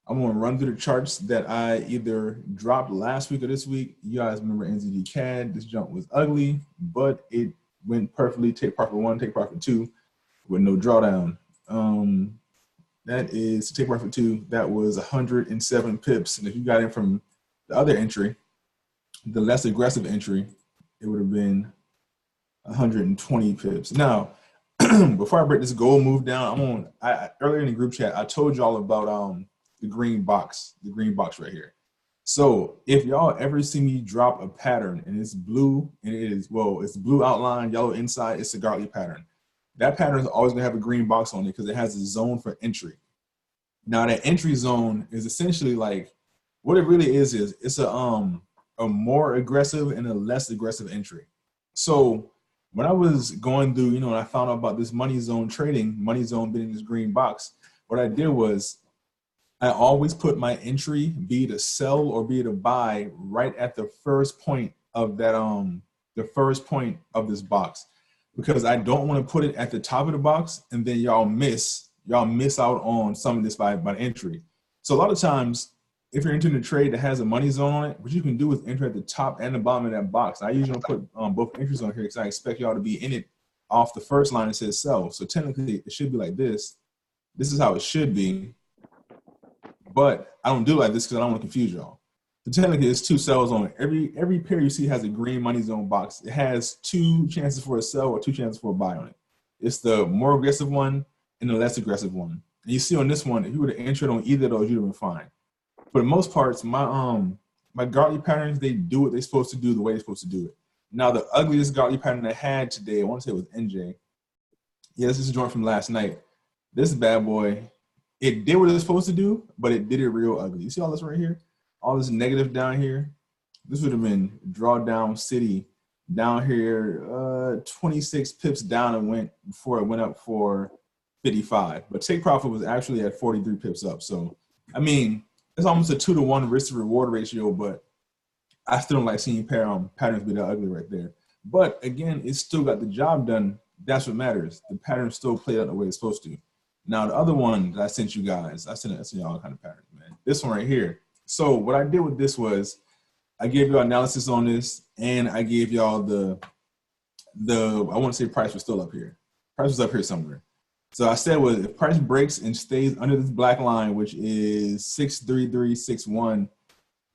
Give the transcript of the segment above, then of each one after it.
I'm gonna run through the charts that I either dropped last week or this week. You guys remember NZD CAD? This jump was ugly, but it went perfectly. Take profit 1, take profit 2, with no drawdown. That is take profit 2. That was 107 pips, and if you got in from the other entry, the less aggressive entry, it would have been 120 pips. Now, before I break this gold move down, earlier in the group chat, I told y'all about the green box right here. So if y'all ever see me drop a pattern and it's blue and it's blue outline, yellow inside, it's a godly pattern. That pattern is always gonna have a green box on it because it has a zone for entry. Now that entry zone is essentially like, what it really is it's a more aggressive and a less aggressive entry. So when I was going through, and I found out about this money zone trading, money zone being this green box, what I did was I always put my entry, be it a sell or be it a buy, right at the first point of that, the first point of this box, because I don't want to put it at the top of the box and then y'all miss out on some of this by entry. So a lot of times, if you're entering a trade that has a money zone on it, what you can do is enter at the top and the bottom of that box. I usually don't put both entries on here because I expect y'all to be in it off the first line that says sell. So technically, it should be like this. This is how it should be. But I don't do it like this because I don't want to confuse y'all. So technically, it's 2 sells on it. Every pair you see has a green money zone box. It has 2 chances for a sell or 2 chances for a buy on it. It's the more aggressive one and the less aggressive one. And you see on this one, if you would have entered on either of those, you'd have been fine. For the most parts, my godly patterns, they do what they're supposed to do the way they're supposed to do it. Now, the ugliest godly pattern I had today, I want to say it was NJ. Yeah, this is a joint from last night. This bad boy, it did what it was supposed to do, but it did it real ugly. You see all this right here? All this negative down here? This would have been drawdown city down here, 26 pips down and went before it went up for 55. But take profit was actually at 43 pips up. So, I mean, it's almost a 2-to-1 risk to reward ratio, but I still don't like seeing patterns be that ugly right there. But again, it still got the job done. That's what matters. The pattern still played out the way it's supposed to. Now, the other one that I sent you guys, I sent y'all all kind of patterns, man. This one right here. So what I did with this was I gave y'all analysis on this, and I gave y'all the I want to say price was still up here. Price was up here somewhere. So I said, well, if price breaks and stays under this black line, which is 63361,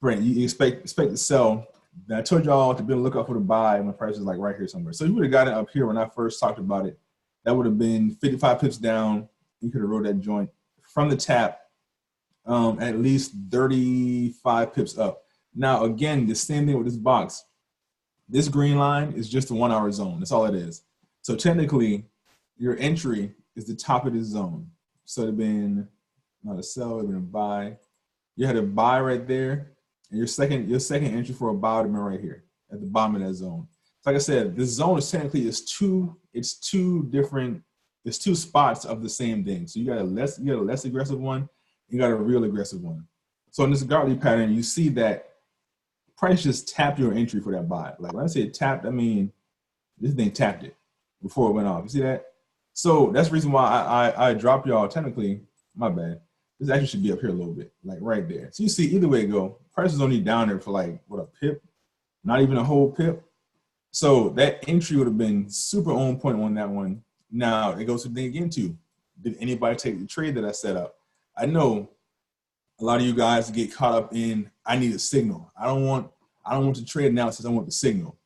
you expect to sell. Then I told y'all to be on the lookout for the buy when the price is like right here somewhere. So you would have got it up here when I first talked about it. That would have been 55 pips down. You could have rolled that joint from the tap at least 35 pips up. Now, again, the same thing with this box. This green line is just a 1 hour zone. That's all it is. So technically, your entry is the top of this zone. So it'd have been not a sell, it'd been a buy. You had a buy right there, and your second entry for a buy would have been right here at the bottom of that zone. So like I said, this zone is technically it's two spots of the same thing. So you got a less aggressive one, you got a real aggressive one. So in this godly pattern, you see that price just tapped your entry for that buy. Like when I say tapped, I mean this thing tapped it before it went off. You see that? So that's the reason why I dropped y'all. Technically, my bad. This actually should be up here a little bit, like right there. So you see, either way it go, price is only down there for like, what, a pip? Not even a whole pip. So that entry would have been super on point on that one. Now it goes to the thing again too. Did anybody take the trade that I set up? I know a lot of you guys get caught up in, I need a signal. I don't want the trade analysis, I want the signal.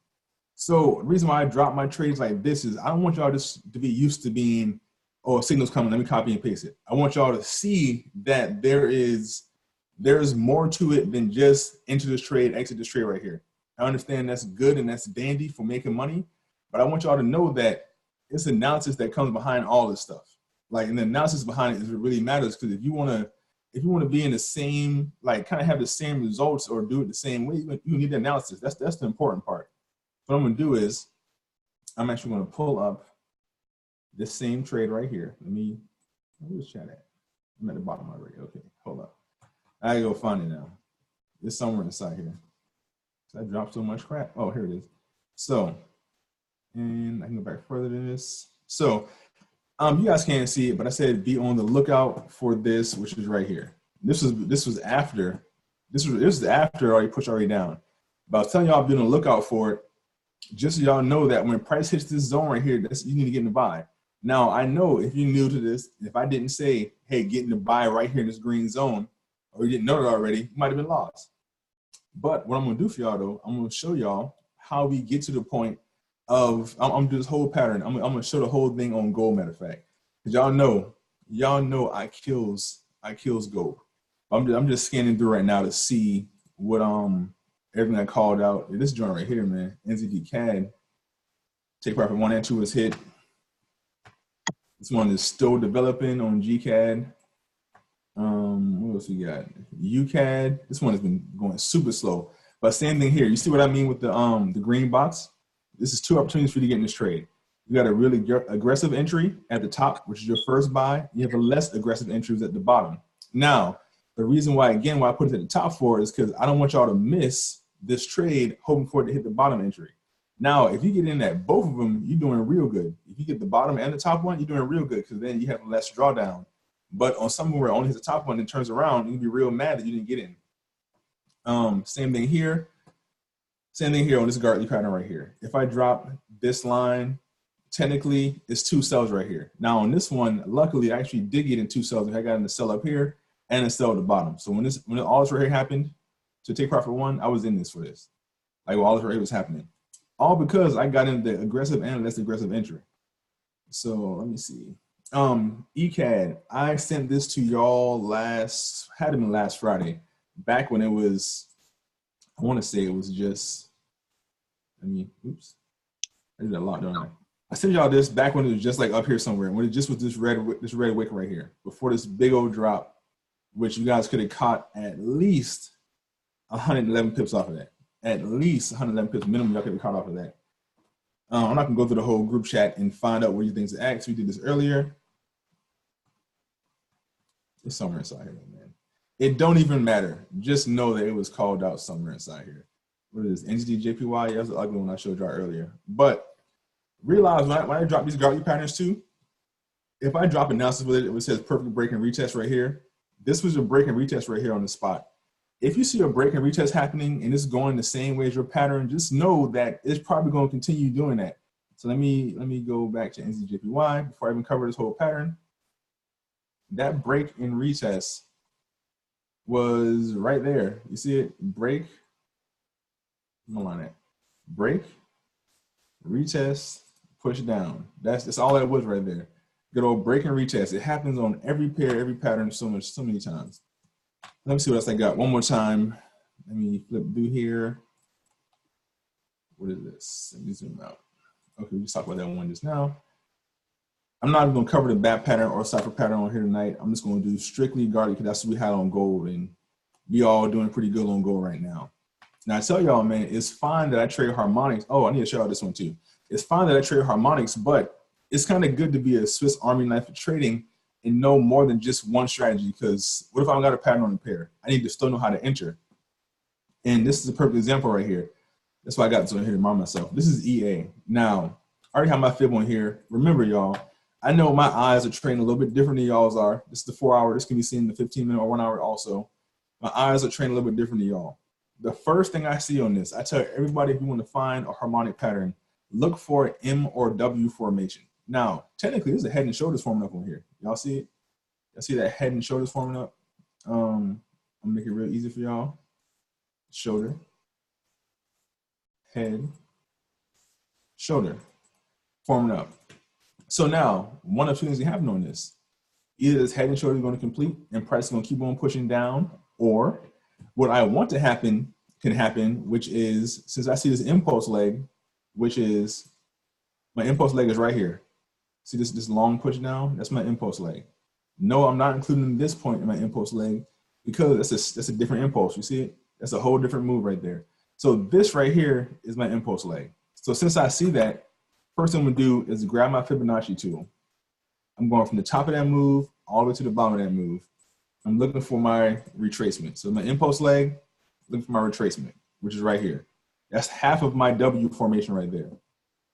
So the reason why I drop my trades like this is I don't want y'all just to be used to being, oh, signal's coming, let me copy and paste it. I want y'all to see that there's more to it than just enter this trade, exit this trade right here. I understand that's good and that's dandy for making money, but I want y'all to know that it's analysis that comes behind all this stuff. Like, and the analysis behind it is what really matters, because if you want to be in the same, like kind of have the same results or do it the same way, you need the analysis. That's the important part. What I'm going to do is I'm actually going to pull up this same trade right here. Where's chat at? I'm at the bottom already. Okay, hold up. I gotta go find it now. It's somewhere inside here. So I dropped so much crap. Oh, here it is. So, and I can go back further than this. So, you guys can't see it, but I said be on the lookout for this, which is right here. This was after this was after already pushed already down. But I was telling y'all, be on the lookout for it. Just so y'all know that when price hits this zone right here, you need to get in the buy. Now, I know if you're new to this, if I didn't say, hey, get in the buy right here in this green zone, or you didn't know it already, you might have been lost. But what I'm going to do for y'all, though, I'm going to show y'all how we get to the point of, I'm going to do this whole pattern. I'm going to show the whole thing on gold, matter of fact. Because y'all know I kills gold. I'm just scanning through right now to see what everything I called out. This joint right here, man, NZD CAD. Take profit 1 and 2 is hit. This one is still developing on GCAD. What else we got? UCAD. This one has been going super slow. But same thing here. You see what I mean with the green box? This is 2 opportunities for you to get in this trade. You got a really aggressive entry at the top, which is your first buy. You have a less aggressive entries at the bottom. Now, the reason why I put it at the top for is because I don't want y'all to miss this trade hoping for it to hit the bottom entry. Now, if you get in at both of them, you're doing real good. If you get the bottom and the top one, you're doing real good because then you have less drawdown. But on somewhere where it only hits the top one and turns around, you'll be real mad that you didn't get in. Same thing here. Same thing here on this Gartley pattern right here. If I drop this line, technically it's 2 sells right here. Now on this one, luckily I actually did get in 2 sells. I got in the sell up here and a sell at the bottom. So when all this right here happened to take profit 1, I was in this for this. Like while all this right here was happening. All because I got in the aggressive and less aggressive entry. So let me see. ECAD, I sent this to y'all had it been last Friday, back when it was, I want to say it was just, oops, I did a lot, don't I? I sent y'all this back when it was just like up here somewhere, when it just was this red wick right here, before this big old drop, which you guys could have caught at least 111 pips off of that. At least 111 pips minimum, y'all could have caught off of that. I'm not gonna go through the whole group chat and find out where you think it's at. So we did this earlier. It's somewhere inside here, man. It don't even matter. Just know that it was called out somewhere inside here. What is this? NZD-JPY? Yeah, that's the ugly one I showed y'all earlier. But realize when I drop these Gartley patterns too, if I drop analysis with it, it says perfect break and retest right here. This was a break and retest right here on the spot. If you see a break and retest happening and it's going the same way as your pattern, just know that it's probably going to continue doing that. So let me go back to NZD-JPY before I even cover this whole pattern. That break and retest was right there. You see it? Break. Hold on that. Break, retest, push down. That's all that was right there. Good old break and retest. It happens on every pair, every pattern so many times. Let me see what else I got. One more time. Let me flip through here. What is this? Let me zoom out. Okay, we just talked about that one just now. I'm not even going to cover the bat pattern or cipher pattern on here tonight. I'm just going to do strictly Gartley because that's what we had on gold, and we all doing pretty good on gold right now. Now I tell y'all, man, it's fine that I trade Harmonics. Oh, I need to show out this one too. It's fine that I trade Harmonics, but it's kind of good to be a Swiss Army knife for trading and know more than just one strategy, because what if I don't got a pattern on the pair? I need to still know how to enter. And this is a perfect example right here. That's why I got this on here to remind myself. This is EA. Now, I already have my fib on here. Remember, y'all, I know my eyes are trained a little bit different than y'all's are. This is the 4 hour. This can be seen in the 15-minute or 1 hour also. My eyes are trained a little bit different than y'all. The first thing I see on this, I tell everybody, if you want to find a harmonic pattern, look for M or W formation. Now, technically, there's a head and shoulders forming up on here. Y'all see it? Y'all see that head and shoulders forming up? I'm gonna make it real easy for y'all. Shoulder, head, shoulder, forming up. So now, one of two things can happen on this. Either this head and shoulder is going to complete and price is going to keep on pushing down, or what I want to happen can happen, which is, since I see this impulse leg, which is, my impulse leg is right here. See this long push down? That's my impulse leg. No, I'm not including this point in my impulse leg because that's a different impulse. You see it? That's a whole different move right there. So this right here is my impulse leg. So since I see that, first thing I'm gonna do is grab my Fibonacci tool. I'm going from the top of that move all the way to the bottom of that move. I'm looking for my retracement. So my impulse leg, looking for my retracement, which is right here. That's half of my W formation right there.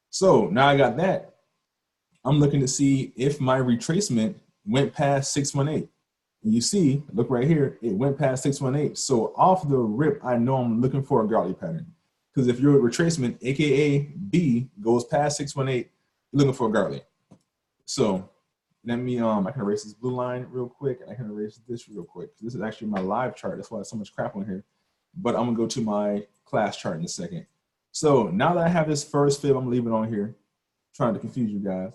So now I got that. I'm looking to see if my retracement went past 618. And you see, look right here, it went past 618. So off the rip, I know I'm looking for a godly pattern. Because if your retracement, aka B, goes past 618, you're looking for a godly. So let me I can erase this blue line real quick, and I can erase this real quick. This is actually my live chart. That's why there's so much crap on here. But I'm gonna go to my class chart in a second. So now that I have this first fib, I'm gonna leave it on here, trying to confuse you guys.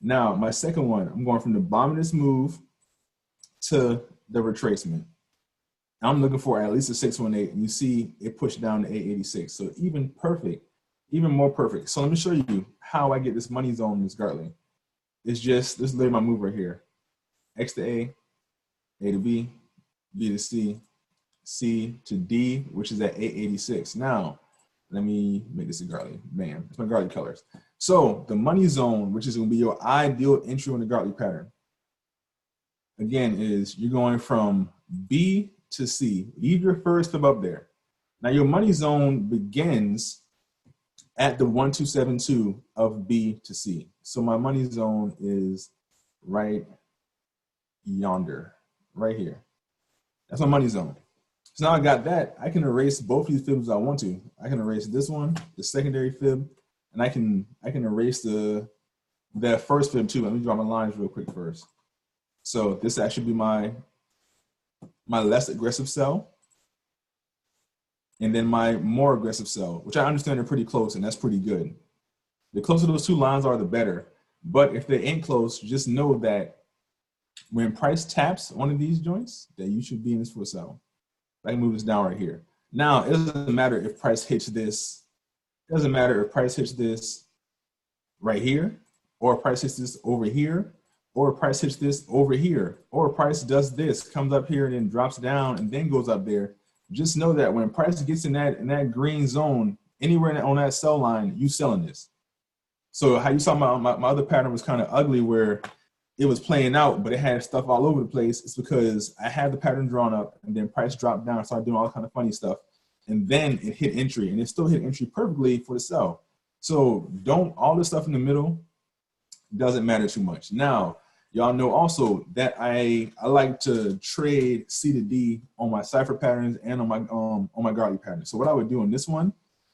Now my second one, I'm going from the bottom of this move to the retracement. I'm looking for at least a 618, and you see it pushed down to 886. So even perfect, even more perfect. So let me show you how I get this money zone in this Gartley. It's just, this is literally my move right here. X to A to B, B to C, C to D, which is at 886. Now, let me make this a Gartley. Bam, it's my Gartley colors. So the money zone, which is gonna be your ideal entry on the Gartley pattern, again, is you're going from B to C. Leave your first fib up there. Now your money zone begins at the 1272 of B to C. So my money zone is right yonder, right here. That's my money zone. So now I got that, I can erase both these fibs I want to. I can erase this one, the secondary fib, and I can erase that first fib too. Let me draw my lines real quick first. So this actually be my less aggressive cell, and then my more aggressive cell, which I understand are pretty close, and that's pretty good. The closer those two lines are, the better. But if they ain't close, just know that when price taps one of these joints, that you should be in this for a sell. I can move this down right here. Now, it doesn't matter if price hits this. It doesn't matter if price hits this right here, or price hits this over here, or price hits this over here, or price does this, comes up here and then drops down and then goes up there. Just know that when price gets in that green zone, anywhere on that sell line, you selling this. So how you saw my other pattern was kind of ugly, where it was playing out, but it had stuff all over the place. It's because I had the pattern drawn up, and then price dropped down, started doing all kind of funny stuff, and then it hit entry, and it still hit entry perfectly for the sell. So all this stuff in the middle doesn't matter too much. Now, y'all know also that I like to trade C to D on my cipher patterns and on my Gartley pattern. So what I would do on this one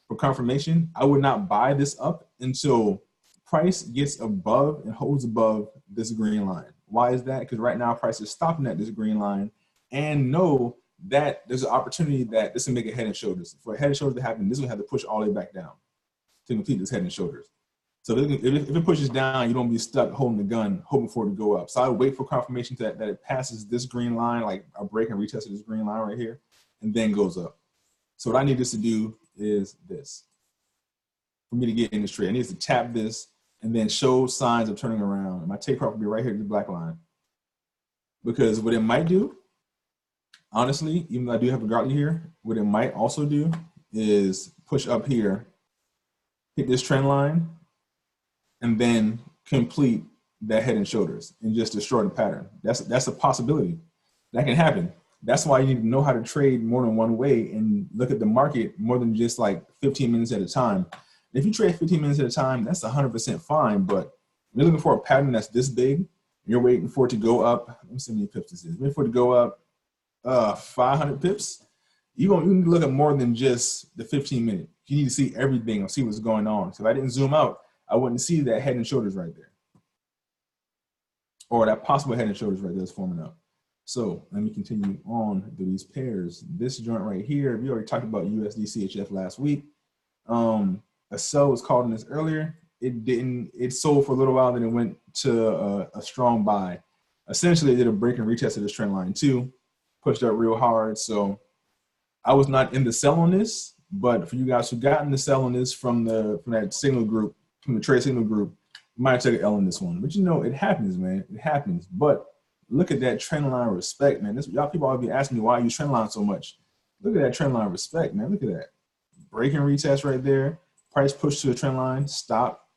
for confirmation, I would not buy this up until price gets above and holds above this green line. Why is that? Because right now price is stopping at this green line, and know that there's an opportunity that this will make a head and shoulders. For a head and shoulders to happen, this will have to push all the way back down to complete this head and shoulders. So if it pushes down, you don't be stuck holding the gun, hoping for it to go up. So I would wait for confirmation that it passes this green line, like a break and retest of this green line right here, and then goes up. So what I need this to do is this. For me to get in this trade, I need to tap this and then show signs of turning around. And my take profit will be right here at the black line. Because what it might do, honestly, even though I do have a Gartley here, what it might also do is push up here, hit this trend line, and then complete that head and shoulders and just destroy the pattern. That's a possibility. That can happen. That's why you need to know how to trade more than one way and look at the market more than just like 15 minutes at a time. If you trade 15 minutes at a time, that's 100% fine. But you're looking for a pattern that's this big, you're waiting for it to go up. Let me see how many pips this is. Waiting for it to go up 500 pips. You need to look at more than just the 15-minute. You need to see everything and see what's going on. So if I didn't zoom out, I wouldn't see that head and shoulders right there, or that possible head and shoulders right there that's forming up. So let me continue on through these pairs. This joint right here, we already talked about USD CHF last week. A sell was called in this earlier. It sold for a little while, then it went to a strong buy. Essentially, it did a break and retest of this trend line too, pushed up real hard. So I was not in the sell on this, but for you guys who got in the sell on this from that signal group, from the trade signal group, you might take an L on this one. But you know, it happens, man. It happens. But look at that trend line respect, man. Y'all people always be asking me why I use trend line so much. Look at that trend line respect, man. Look at that. Break and retest right there. Price push to a trend line, stop.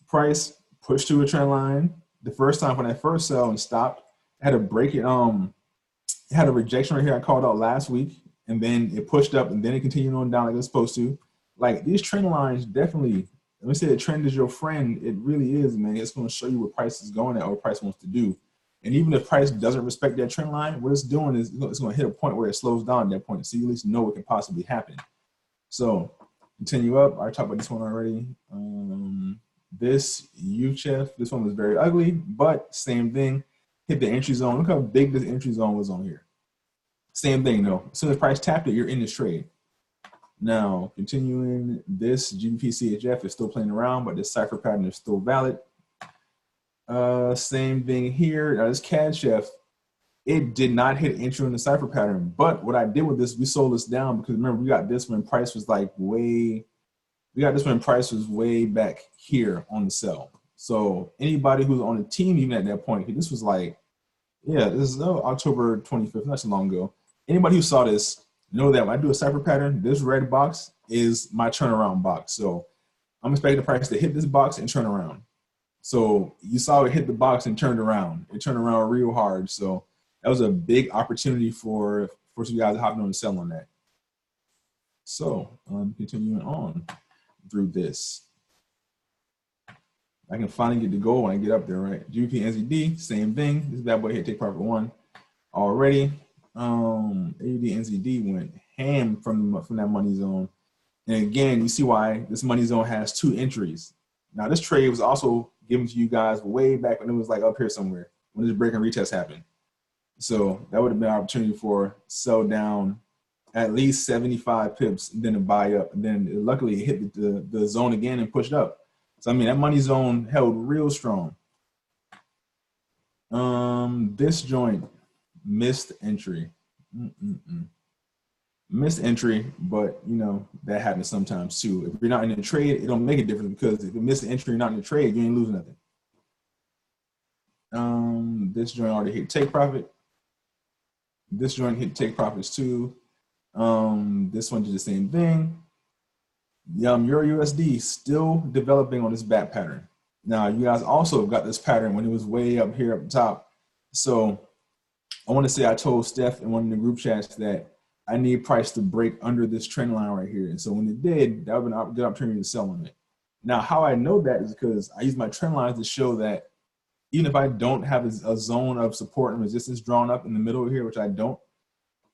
Price push to a trend line. The first time when I first sell and stopped, I had to break it. It had a rejection right here I called out last week, and then it pushed up, and then it continued on down like it's supposed to. Like, these trend lines definitely, let me say, the trend is your friend. It really is, man. It's going to show you what price is going at or what price wants to do. And even if price doesn't respect that trend line, what it's doing is it's going to hit a point where it slows down at that point. So you at least know what can possibly happen. So continue up. I talked about this one already. This UCHF, this one was very ugly, but same thing. Hit the entry zone. Look how big this entry zone was on here. Same thing though. As soon as price tapped it, you're in this trade. Now, continuing, this GBP CHF is still playing around, but this cipher pattern is still valid. Same thing here. Now, this CAD chef, it did not hit entry in the cipher pattern. But what I did with this, we sold this down because remember, we got this when price was like way back here on the sell. So anybody who's on the team, even at that point, this was like, yeah, this is October 25th, not so long ago. Anybody who saw this, know that when I do a cipher pattern, this red box is my turnaround box. So I'm expecting the price to hit this box and turn around. So you saw it hit the box and turned around. It turned around real hard. So that was a big opportunity for some guys hopping on the sell on that. So continuing on through this. I can finally get the goal when I get up there, right? GBP NZD, same thing. This bad boy here, take profit one already. AUD NZD went ham from that money zone. And again, you see why this money zone has two entries. Now, this trade was also given to you guys way back when it was like up here somewhere, when this break and retest happened. So that would have been an opportunity for sell down at least 75 pips, and then to buy up. And then luckily it hit the zone again and pushed up. So, I mean, that money zone held real strong. This joint, missed entry. Missed entry, but you know that happens sometimes too. If you're not in the trade, it don't make a difference because if you miss the entry, you're not in the trade, you ain't losing nothing. This joint already hit take profit. This joint hit take profits too. This one did the same thing. Euro USD still developing on this bat pattern. Now you guys also got this pattern when it was way up here up top. So I want to say I told Steph in one of the group chats that I need price to break under this trend line right here. And so when it did, that would have been a good opportunity to sell on it. Now, how I know that is because I use my trend lines to show that even if I don't have a zone of support and resistance drawn up in the middle here, which I don't,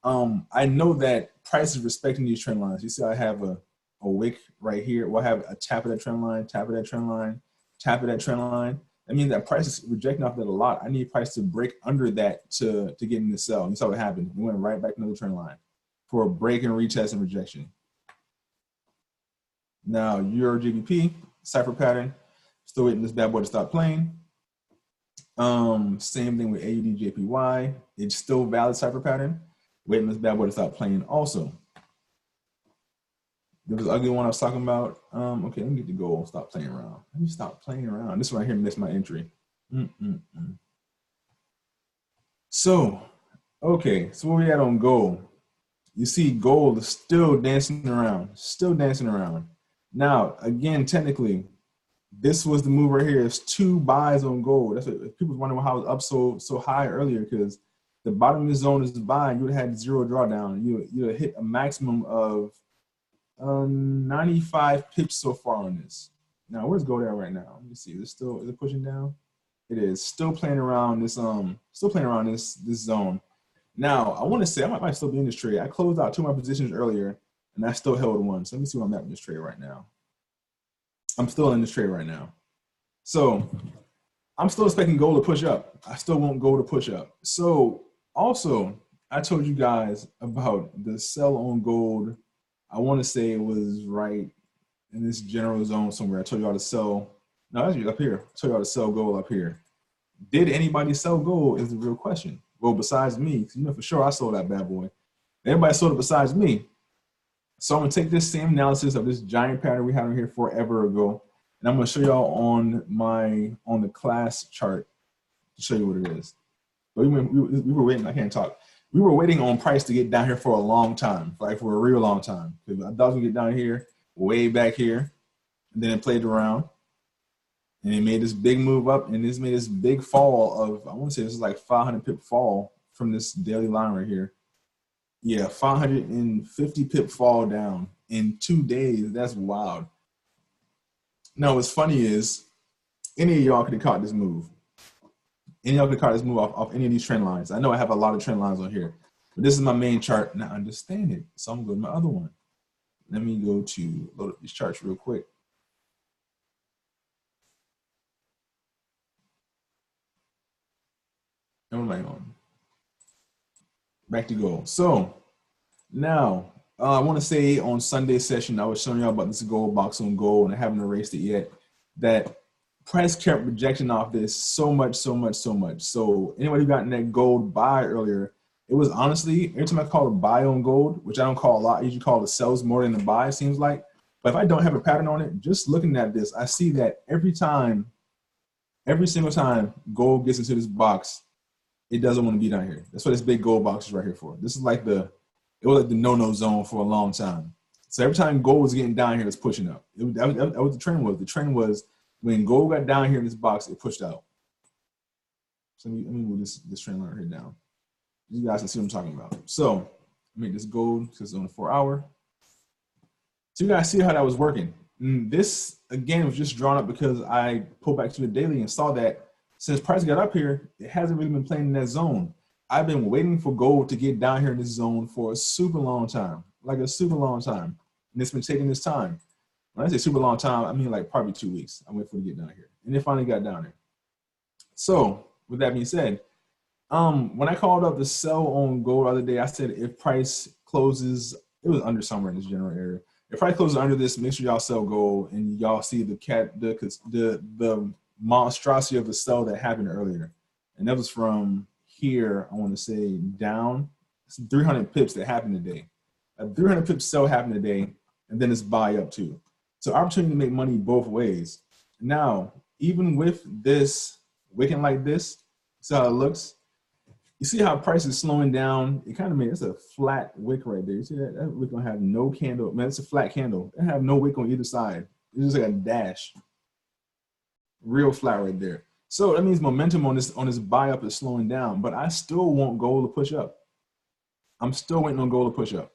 I know that price is respecting these trend lines. You see I have a wick right here. Well, I have a tap of that trend line, tap of that trend line, tap of that trend line. That means that price is rejecting off that a lot. I need price to break under that to get in the sell. And you saw what happened. It went right back into the trend line for a break and retest and rejection. Now, Euro GBP, cipher pattern, still waiting this bad boy to stop playing. Same thing with AUD JPY. It's still valid cipher pattern. Waiting this bad boy to stop playing also. There was the ugly one I was talking about. Okay, let me get the goal. Stop playing around. Let me stop playing around. This one right here missed my entry. So, okay, so where we at on gold? You see gold is still dancing around, Now, again, technically, this was the move right here. It's two buys on gold. That's what people wondering how it was up so high earlier because the bottom of the zone is the buy. You would have had zero drawdown. You would have hit a maximum of 95 pips so far on this. Now, where's gold at right now? Let me see. Is it pushing down? It is still playing around this this zone. Now, I want to say I might still be in this trade. I closed out two of my positions earlier, and I still held one. So let me see where I'm at in this trade right now. I'm still in this trade right now. So I'm still expecting gold to push up. I still want gold to push up. So also, I told you guys about the sell on gold. I want to say it was right in this general zone somewhere. I told you all to sell. No, that's up here. I told you all to sell gold up here. Did anybody sell gold is the real question. Well, besides me, because you know for sure I sold that bad boy. Everybody sold it besides me. So I'm going to take this same analysis of this giant pattern we had on here forever ago, and I'm going to show y'all on the class chart to show you what it is. But we were waiting. I can't talk. We were waiting on price to get down here for a long time, like for a real long time. Because I thought it was going to get down here, way back here, and then it played around. And it made this big move up, and this made this big fall of, I want to say this is like 500 pip fall from this daily line right here. Yeah, 550 pip fall down in 2 days. That's wild. Now, what's funny is any of y'all could have caught this move. Any other card that's move off any of these trend lines. I know I have a lot of trend lines on here, but this is my main chart, and I understand it. So I'm going to go to my other one. Let me go to load up these charts real quick. What am I on? Back to gold. So now I want to say on Sunday session, I was showing y'all about this gold box on gold, and I haven't erased it yet. That price kept rejecting off this so much. So anybody who got in that gold buy earlier, it was honestly, every time I call a buy on gold, which I don't call a lot, I usually call the sells more than the buy, it seems like. But if I don't have a pattern on it, just looking at this, I see that every single time gold gets into this box, it doesn't want to be down here. That's what this big gold box is right here for. This is like it was like the no-no zone for a long time. So every time gold was getting down here, it's pushing up. That was what the trend was. The trend was when gold got down here in this box, it pushed out. So let me move this trend line right here down. You guys can see what I'm talking about. So make this gold because it's on the 4 hour. So you guys see how that was working. And this again was just drawn up because I pulled back to the daily and saw that since price got up here, it hasn't really been playing in that zone. I've been waiting for gold to get down here in this zone for a super long time, like a super long time. And it's been taking this time. When I say super long time, I mean like probably 2 weeks. I'm waiting for it to get down here. And it finally got down there. So with that being said, when I called up the sell on gold the other day, I said if price closes, it was under somewhere in this general area. If price closes under this, make sure y'all sell gold and y'all see the monstrosity of the sell that happened earlier. And that was from here, I want to say down. It's 300 pips that happened today. A 300 pips sell happened today, and then it's buy up too. So opportunity to make money both ways. Now, even with this wicking like this, see how it looks? You see how price is slowing down? It kind of made it's a flat wick right there. You see that? That wick gonna have no candle. Man, it's a flat candle. It have no wick on either side. It's just like a dash. Real flat right there. So that means momentum on this buy up is slowing down, but I still want gold to push up. I'm still waiting on gold to push up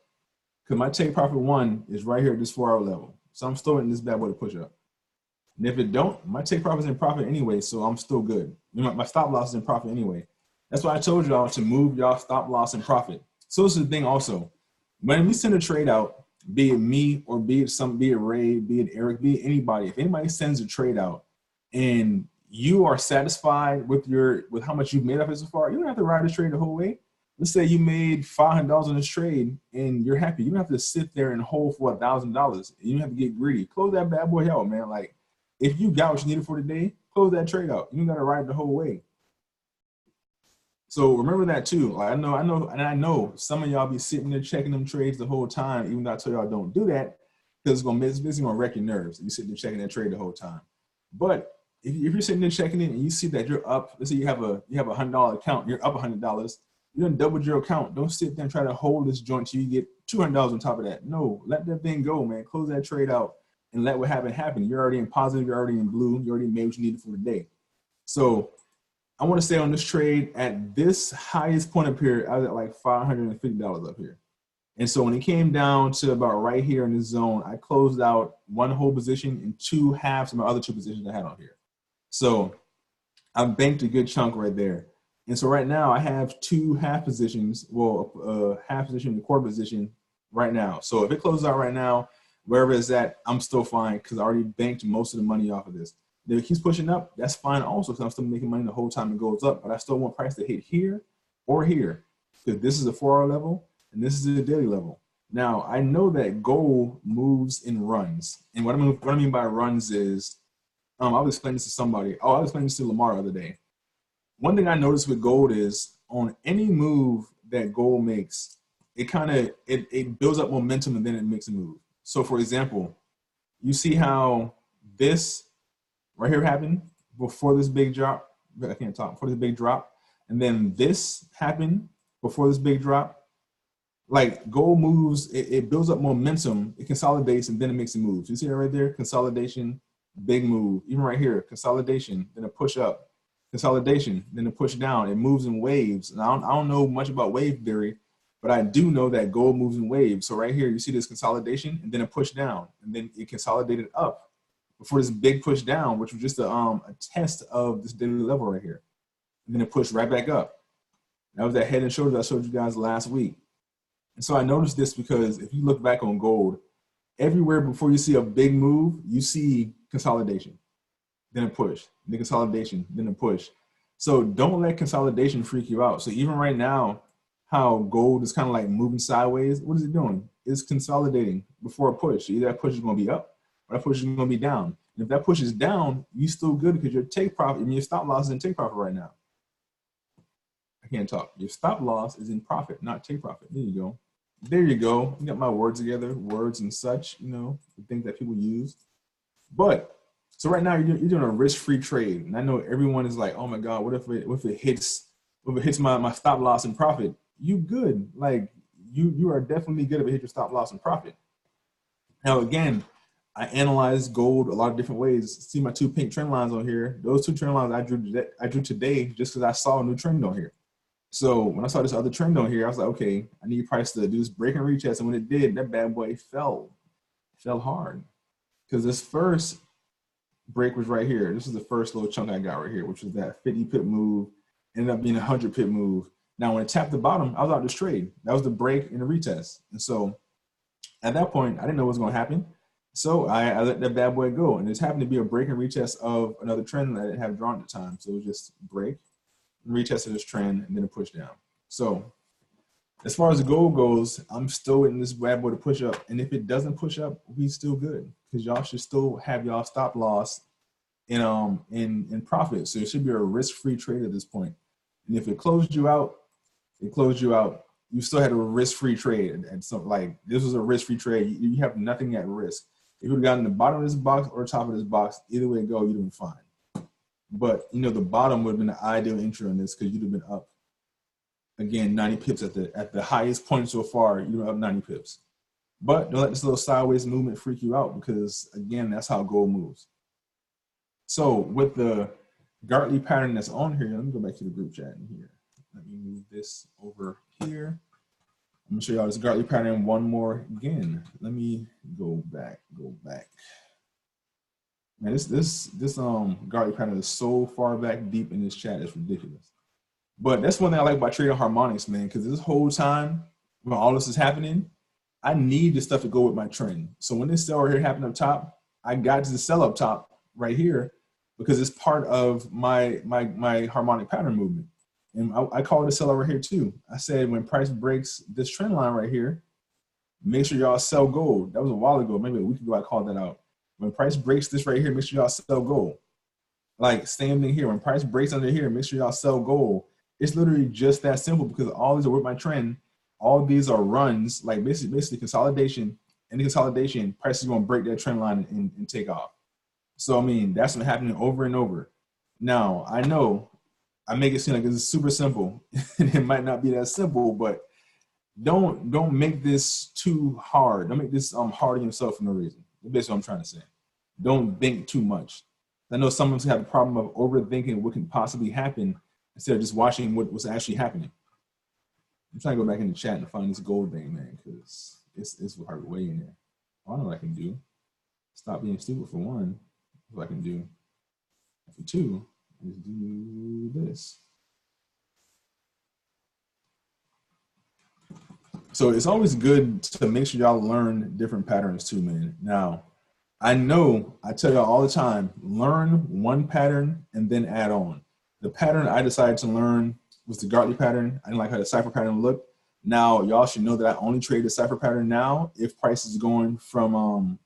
because my take profit 1 is right here at this 4 hour level. So I'm still waiting this bad boy to push up. And if it don't, my take profit is in profit anyway, so I'm still good. My stop loss is in profit anyway. That's why I told y'all to move y'all stop loss and profit. So this is the thing also. When we send a trade out, be it me or be it Ray, be it Eric, be it anybody, if anybody sends a trade out and you are satisfied with how much you've made off it so far, you don't have to ride this trade the whole way. Let's say you made $500 on this trade and you're happy. You don't have to sit there and hold for $1,000. You don't have to get greedy. Close that bad boy out, man. Like if you got what you needed for the day, close that trade out. You don't got to ride the whole way. So remember that too. Like I know some of y'all be sitting there checking them trades the whole time, even though I tell y'all don't do that, because it's gonna wreck your nerves. You sitting there checking that trade the whole time. But if you're sitting there checking it and you see that you're up, let's say you have a $100 account, you're up $100, you done doubled your account. Don't sit there and try to hold this joint till you get $200 on top of that. No, let that thing go, man. Close that trade out and let what happen. You're already in positive, you're already in blue, you already made what you needed for the day. So I want to stay on this trade at this highest point up here. I was at like $550 up here. And so when it came down to about right here in this zone, I closed out one whole position and 2 halves of my other 2 positions I had on here. So I banked a good chunk right there. And so right now I have 2 half positions, half position and quarter position right now. So if it closes out right now, wherever it's at, I'm still fine because I already banked most of the money off of this. If it keeps pushing up, that's fine also because I'm still making money the whole time it goes up. But I still want price to hit here or here because this is a 4 hour level and this is a daily level. Now, I know that gold moves in runs. And what I mean by runs is, I was explaining this to somebody. I was explaining this to Lamar the other day. One thing I noticed with gold is on any move that gold makes, it builds up momentum and then it makes a move. So for example, you see how this right here happened before this big drop. I can't talk before this big drop. And then this happened before this big drop. Like gold moves, it builds up momentum, it consolidates, and then it makes a move. You see that right there? Consolidation, big move. Even right here, consolidation, then a push up. Consolidation, then a push down. It moves in waves. And I don't know much about wave theory, but I do know that gold moves in waves. So right here, you see this consolidation, and then a push down, and then it consolidated up before this big push down, which was just a test of this daily level right here. and then it pushed right back up. That was that head and shoulders I showed you guys last week. And so I noticed this because if you look back on gold, everywhere before you see a big move, you see consolidation, then a push, then consolidation, then a push. So don't let consolidation freak you out. So even right now, how gold is kind of like moving sideways, what is it doing? It's consolidating before a push. Either that push is going to be up or that push is going to be down. And if that push is down, you're still good because your take profit, I mean, your stop loss is in take profit right now. I can't talk. Your stop loss is in profit, not take profit. There you go. There you go. You got my words together, words and such, you know, the things that people use. But so right now you're doing a risk-free trade, and I know everyone is like, "Oh my God, what if it hits my stop loss and profit?" You good? Like you are definitely good if it hits your stop loss and profit. Now again, I analyzed gold a lot of different ways. See my two pink trend lines on here? Those two trend lines I drew today just because I saw a new trend on here. So when I saw this other trend on here, I was like, okay, I need price to do this break and retest. And when it did, that bad boy fell hard. Because this first break was right here. This is the first little chunk I got right here, which was that 50 pip move, ended up being a 100 pip move. Now, when it tapped the bottom, I was out this trade. That was the break and the retest. And so at that point, I didn't know what was going to happen. So I let that bad boy go. And it happened to be a break and retest of another trend that I didn't have drawn at the time. So it was just break, retested this trend, and then a push down. So as far as the gold goes, I'm still waiting this bad boy to push up. And if it doesn't push up, we still good. Because y'all should still have y'all stop loss in profit. So it should be a risk-free trade at this point. And if it closed you out, it closed you out. You still had a risk-free trade. And so like this was a risk-free trade. You have nothing at risk. If you would have gotten the bottom of this box or top of this box, either way it go, you'd have been fine. But you know, the bottom would have been the ideal entry on this because you'd have been up. Again, 90 pips at the highest point so far, you're up 90 pips. But don't let this little sideways movement freak you out because, again, that's how gold moves. So with the Gartley pattern that's on here, let me go back to the group chat in here. Let me move this over here. I'm going to show y'all this Gartley pattern one more again. Let me go back. Man, this Gartley pattern is so far back deep in this chat, it's ridiculous. But that's one thing I like about trading harmonics, man, because this whole time when all this is happening, I need this stuff to go with my trend. So when this sell right here happened up top, I got to the sell up top right here because it's part of my harmonic pattern movement. And I call it a sell over here too. I said when price breaks this trend line right here, make sure y'all sell gold. That was a while ago, maybe a week ago I called that out. When price breaks this right here, make sure y'all sell gold. Like same thing here. When price breaks under here, make sure y'all sell gold. It's literally just that simple because all these are with my trend. All these are runs, like basically consolidation. And the consolidation, price is going to break that trend line and take off. So, I mean, that's been happening over and over. Now, I know I make it seem like it's super simple. And it might not be that simple, but don't make this too hard. Don't make this hard on yourself for no reason. That's basically what I'm trying to say. Don't think too much. I know some of us have a problem of overthinking what can possibly happen instead of just watching what's actually happening. I'm trying to go back in the chat and find this gold thing, man, because it's hard way in there. I don't know what I can do. Stop being stupid for one. What I can do. For two, is do this. So it's always good to make sure y'all learn different patterns too, man. Now, I know I tell y'all all the time, learn one pattern and then add on. The pattern I decided to learn was the Gartley pattern. I didn't like how the cipher pattern looked. Now y'all should know that I only trade the cipher pattern now if price is going from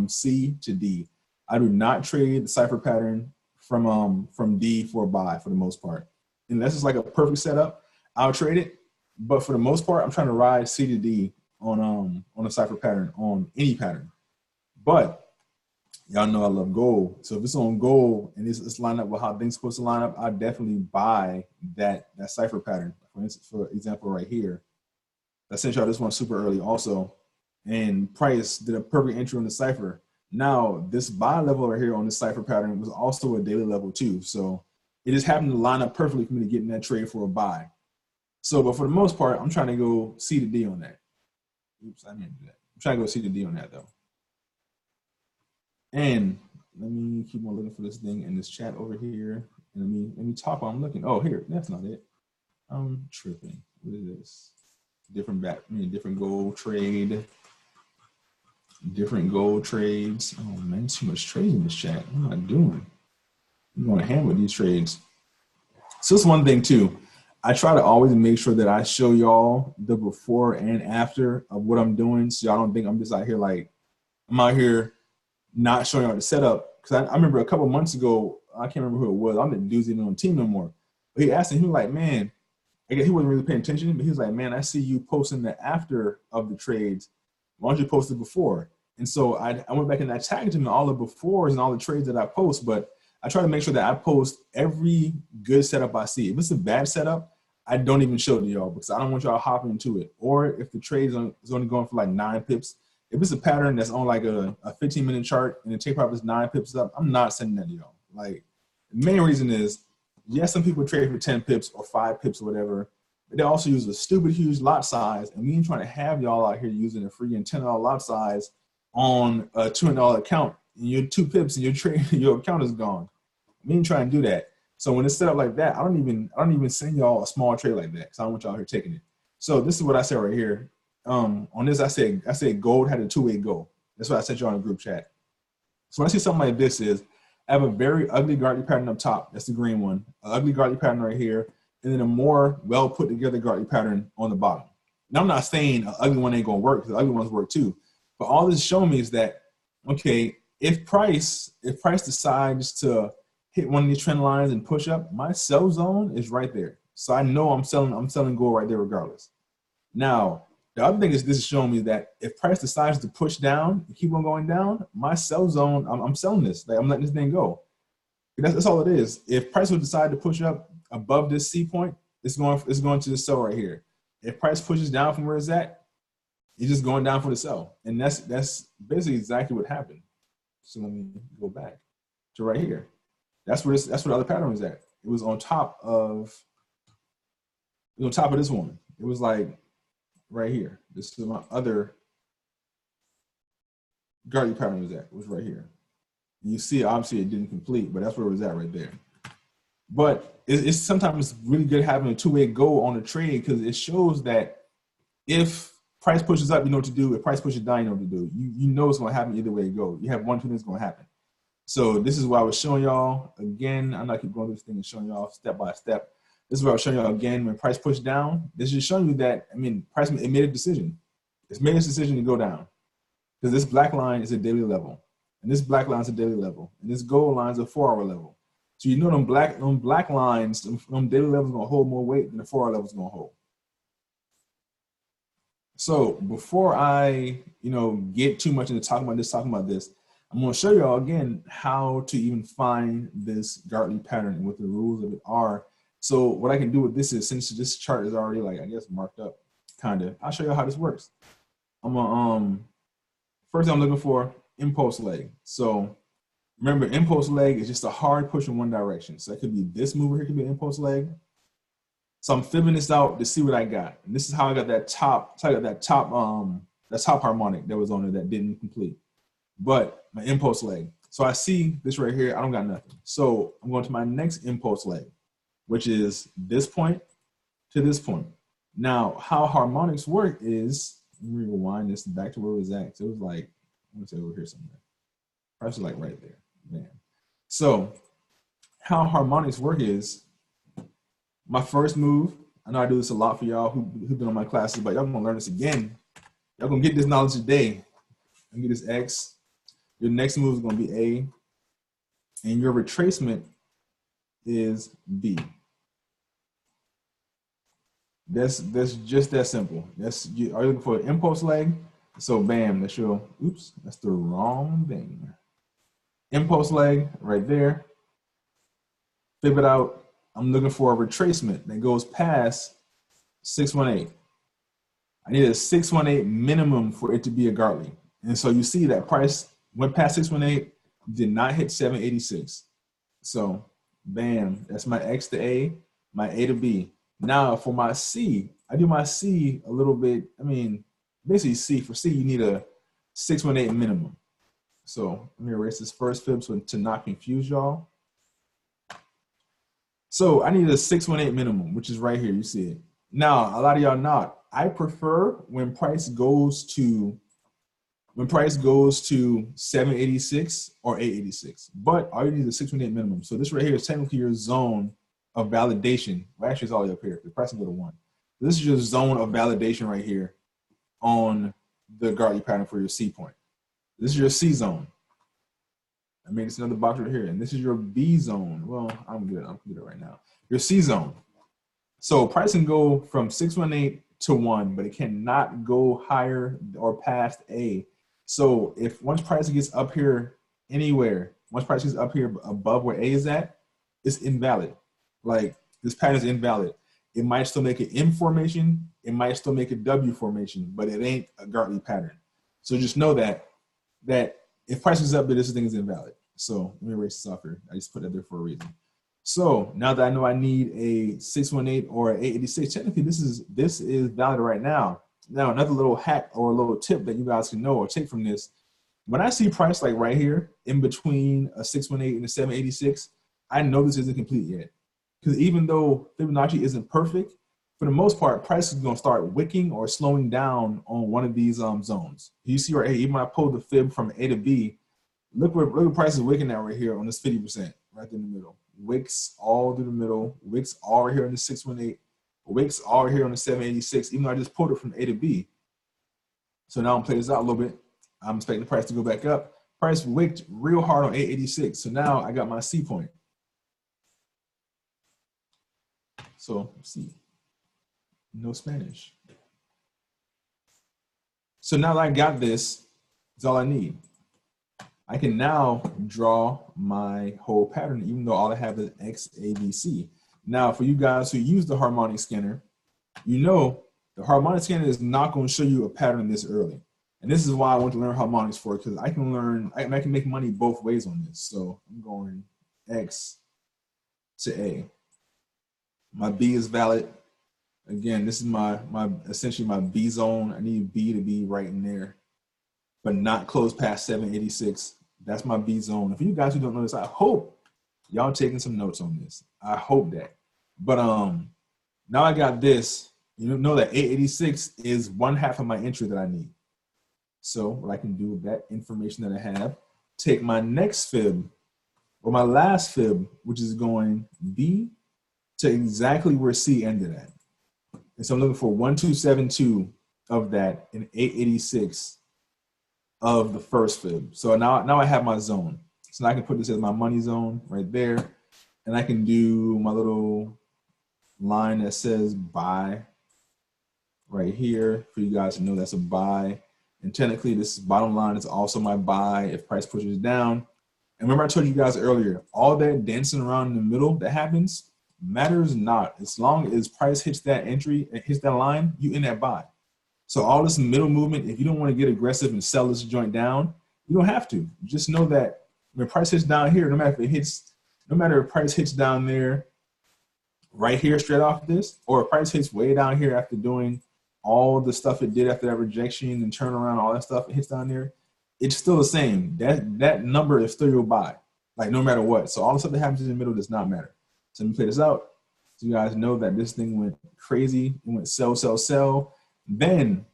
C to D. I do not trade the cipher pattern from D for a buy for the most part. Unless it's like a perfect setup, I'll trade it. But for the most part, I'm trying to ride C to D on a cipher pattern, on any pattern. But y'all know I love gold. So if it's on gold and it's lined up with how things supposed to line up, I definitely buy that cipher pattern. For example, right here, I sent y'all this one super early also, and price did a perfect entry on the cipher. Now this buy level right here on this cipher pattern was also a daily level too. So it just happened to line up perfectly for me to get in that trade for a buy. So, but for the most part, I'm trying to go C to D on that. Oops, I didn't do that. I'm trying to go C to D on that though. And let me keep on looking for this thing in this chat over here. Let me talk while I'm looking. Oh, here, that's not it. I'm tripping. What is this? Different gold trade. Different gold trades. Oh man, too much trade in this chat. What am I doing? I'm going to hand with these trades. So that's one thing too. I try to always make sure that I show y'all the before and after of what I'm doing, so y'all don't think I'm just out here like I'm out here not showing y'all the setup. Because I remember a couple months ago, I can't remember who it was. I don't think the dude's even on the team no more. But he asked him, he was like, man, I guess he wasn't really paying attention, but he was like, man, I see you posting the after of the trades. Why don't you post it before? And so I went back and I tagged him in all the befores and all the trades that I post, but I try to make sure that I post every good setup I see. If it's a bad setup, I don't even show it to y'all because I don't want y'all hopping into it. Or if the trade is only going for like 9 pips, if it's a pattern that's on like a 15-minute chart and the take profit is 9 pips up, I'm not sending that to y'all. Like the main reason is, yes, some people trade for 10 pips or 5 pips or whatever, but they also use a stupid huge lot size, and we ain't trying to have y'all out here using a free and $10 lot size on a $200 account, and your 2 pips and your account is gone. We ain't trying to do that. So when it's set up like that, I don't even send y'all a small trade like that because I don't want y'all here taking it. So this is what I said right here. On this, I said gold had a 2-way go. That's what I sent y'all in the group chat. So when I see something like this I have a very ugly Gartley pattern up top. That's the green one. An ugly Gartley pattern right here. And then a more well put together Gartley pattern on the bottom. Now I'm not saying an ugly one ain't gonna work because the ugly ones work too. But all this is showing me is that, okay, if price decides to hit one of these trend lines and push up, my sell zone is right there. So I know I'm selling gold right there regardless. Now, the other thing is this is showing me that if price decides to push down and keep on going down, my sell zone, I'm selling this. Like I'm letting this thing go. That's all it is. If price will decide to push up above this C point, it's going to the sell right here. If price pushes down from where it's at, it's just going down for the sell. And that's basically exactly what happened. So let me go back to right here. That's where the other pattern was at. It was on top of this one. It was like right here. This is my other Gartley pattern was at. It was right here. And you see, obviously it didn't complete, but that's where it was at right there. But it's sometimes really good having a 2-way go on a trade because it shows that if price pushes up, you know what to do. If price pushes down, you know what to do. You know it's going to happen either way it goes. You have one, two things going to happen. So this is what I was showing y'all. Again, I'm not keep going through this thing and showing y'all step by step. This is what I was showing y'all again. When price pushed down, this is showing you that, price, it made a decision. It's made its decision to go down. Because this black line is a daily level. And this black line is a daily level. And this gold line is a 4-hour level. So you know them black lines, them daily levels are going to hold more weight than the 4-hour level is going to hold. So before I, get too much into talking about this, I'm going to show y'all again how to even find this Gartley pattern and what the rules of it are. So what I can do with this is, since this chart is already marked up, kind of, I'll show you how this works. I'm gonna first thing I'm looking for, impulse leg. So remember, impulse leg is just a hard push in one direction. So it could be this mover here, could be an impulse leg. So I'm fibbing this out to see what I got. And this is how I got that top, that top harmonic that was on there that didn't complete. But my impulse leg. So I see this right here, I don't got nothing. So I'm going to my next impulse leg, which is this point to this point. Now, how harmonics work is, let me rewind this back to where it was at. So it was like, I'm gonna say over here somewhere. Perhaps like right there, man. So how harmonics work is, my first move, I know I do this a lot for y'all who've been on my classes, but y'all gonna learn this again. Y'all gonna get this knowledge today. And get this X. Your next move is gonna be A, and your retracement is B. That's just that simple. Are you looking for an impulse leg? So bam, that's your, oops, that's the wrong thing. Impulse leg right there. Fib it out. I'm looking for a retracement that goes past 618. I need a 618 minimum for it to be a Gartley. And so you see that price went past 618, did not hit 786. So bam, that's my X to A, my A to B. Now for my C, I do my C a little bit, basically C, for C you need a 618 minimum. So let me erase this first fib so to not confuse y'all. So I need a 618 minimum, which is right here. You see it. Now, a lot of y'all not. I prefer when price goes to 786 or 886. But all you need is a 618 minimum. So this right here is technically your zone of validation. Well, actually, it's all the way up here. The price can go to 1. This is your zone of validation right here on the Gartley pattern for your C point. This is your C zone. I made this another box right here. And this is your B zone. Well, I'm good right now. Your C zone. So price can go from 618 to 1, but it cannot go higher or past A. So if once price gets up here anywhere, once price gets up here above where A is at, it's invalid. Like this pattern is invalid. It might still make an M formation. It might still make a W formation, but it ain't a Gartley pattern. So just know that if price is up, this thing is invalid. So let me erase this off here. I just put that there for a reason. So now that I know I need a 618 or an 886, technically this is valid right now. Now another little hack or a little tip that you guys can know or take from this: when I see price like right here in between a 618 and a 786, I know this isn't complete yet. Because even though Fibonacci isn't perfect, for the most part, price is going to start wicking or slowing down on one of these zones. You see right here, even when I pulled the fib from A to B, look where price is wicking at right here on this 50%, right in the middle. Wicks all through the middle, wicks all right here on the 618, wicks all right here on the 786, even though I just pulled it from A to B. So now I'm playing this out a little bit. I'm expecting the price to go back up. Price wicked real hard on 886. So now I got my C point. So C, no Spanish. So now that I got this, it's all I need. I can now draw my whole pattern, even though all I have is X, A, B, C. Now, for you guys who use the Harmonics scanner, you know the Harmonics scanner is not going to show you a pattern this early. And this is why I want to learn Harmonics for, because I can make money both ways on this. So I'm going X to A. My B is valid. Again, this is my essentially my B zone. I need B to be right in there, but not close past 786. That's my B zone. And for you guys who don't know this, I hope y'all taking some notes on this. I hope that. But now I got this. You know that 886 is 1/2 of my entry that I need. So what I can do with that information that I have, take my next fib or my last fib, which is going B to exactly where C ended at. And so I'm looking for 1272 of that and 886 of the first fib. So now I have my zone. So now I can put this as my money zone right there. And I can do my little line that says buy right here for you guys to know that's a buy. And technically this bottom line is also my buy if price pushes down. And remember I told you guys earlier, all that dancing around in the middle that happens matters not. As long as price hits that entry and hits that line, you in that buy. So all this middle movement, if you don't want to get aggressive and sell this joint down, you don't have to. Just know that when price hits down here, no matter if price hits down there right here straight off this, or if price hits way down here after doing all the stuff it did after that rejection and turnaround, all that stuff, it hits down there, it's still the same. That number is still your buy, like no matter what. So all the stuff that happens in the middle does not matter. So let me play this out so you guys know that this thing went crazy. It went sell, sell, sell. Then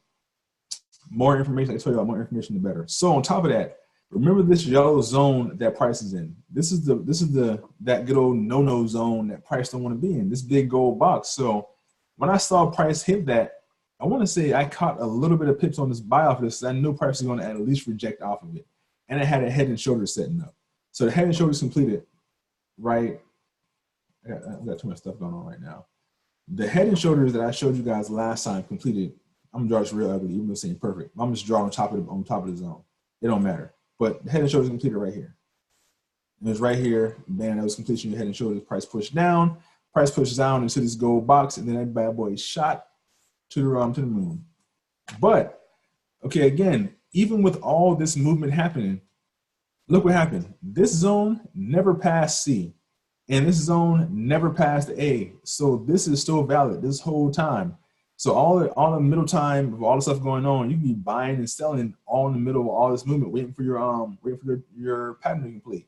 more information. I tell you about more information, the better. So on top of that, remember this yellow zone that price is in. This is that good old no-no zone that price don't want to be in. This big gold box. So when I saw price hit that, I want to say I caught a little bit of pips on this buy off of this. I knew price was going to at least reject off of it, and it had a head and shoulders setting up. So the head and shoulders completed, right? I got too much stuff going on right now. The head and shoulders that I showed you guys last time completed. I'm gonna draw this real ugly, even though it's saying perfect. I'm just drawing on top of the zone. It don't matter. But the head and shoulders completed right here. And it's right here. Bam, that was completion of your head and shoulders. Price pushed down. Price pushes down into this gold box, and then that bad boy is shot to the moon. But okay, again, even with all this movement happening, look what happened. This zone never passed C. And this zone never passed A. So this is still valid this whole time. So all the middle time of all the stuff going on, you can be buying and selling all in the middle of all this movement, waiting for your pattern to complete.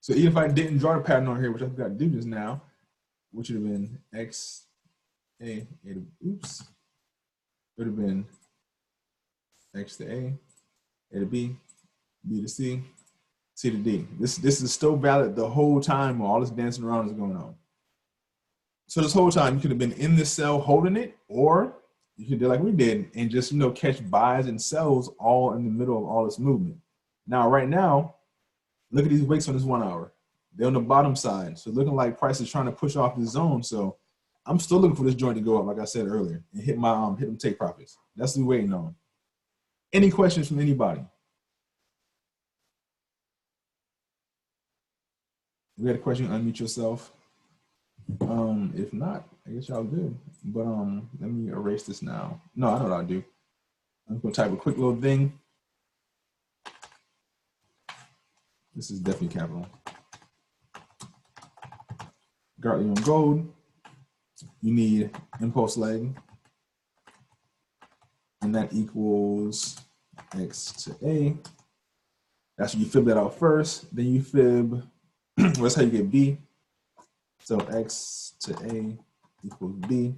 So even if I didn't draw the pattern on here, which I've got to do just now, which would have been X, A to, oops. It would have been X to A to B, B to C, C to D. This is still valid the whole time while all this dancing around is going on. So this whole time you could have been in this cell holding it, or you could do like we did and just, you know, catch buys and sells all in the middle of all this movement. Now, right now, look at these wicks on this 1 hour. They're on the bottom side. So looking like price is trying to push off the zone. So I'm still looking for this joint to go up, like I said earlier, and hit my hit them take profits. That's what we're waiting on. Any questions from anybody? If you had a question, unmute yourself. If not, I guess y'all good. But let me erase this now. No, I know what I'll do. I'm gonna type a quick little thing. This is definitely capital. Gartley on gold. You need impulse leg, and that equals X to A. That's when you fib that out first. Then you fib. That's how you get B. So X to A equals B.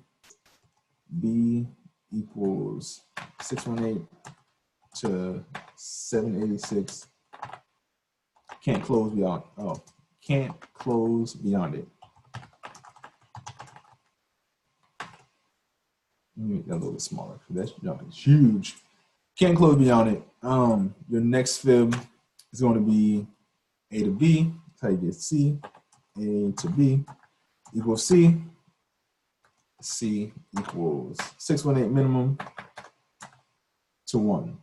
B equals 618 to 786. Can't close beyond. Oh, can't close beyond it. Let me make that a little bit smaller. That's huge. Can't close beyond it. Your next fib is going to be A to B. That's how you get C. A to B equals C. C equals 618 minimum to 1.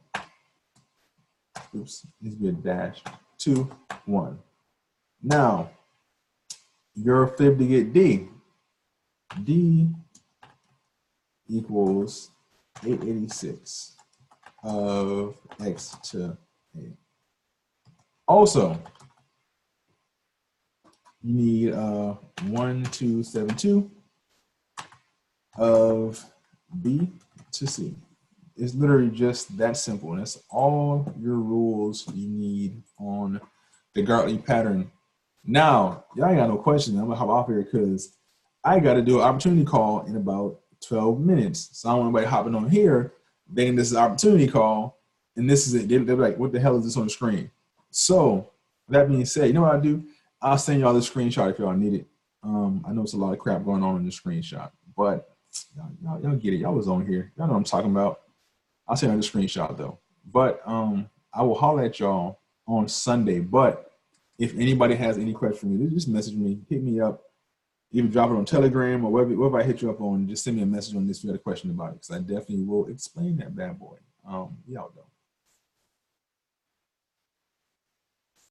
Oops, needs to be a dash. 2, 1. Now, your fib to get D. D equals 886 of X to A. Also, you need 1272 of B to C. It's literally just that simple. And that's all your rules you need on the Gartley pattern. Now, y'all ain't got no questions. I'm gonna hop off here because I got to do an opportunity call in about 12 minutes. So I don't want anybody hopping on here thinking this is an opportunity call and this is it. They're like, what the hell is this on the screen? So that being said, you know what I'll do? I'll send y'all the screenshot if y'all need it. I know it's a lot of crap going on in the screenshot, but y'all get it. Y'all was on here. Y'all know what I'm talking about. I'll send y'all the screenshot though. But I will holler at y'all on Sunday. But if anybody has any questions for me, just message me, hit me up. Either drop it on Telegram or wherever I hit you up on, just send me a message on this if you had a question about it, because I definitely will explain that bad boy. Y'all know.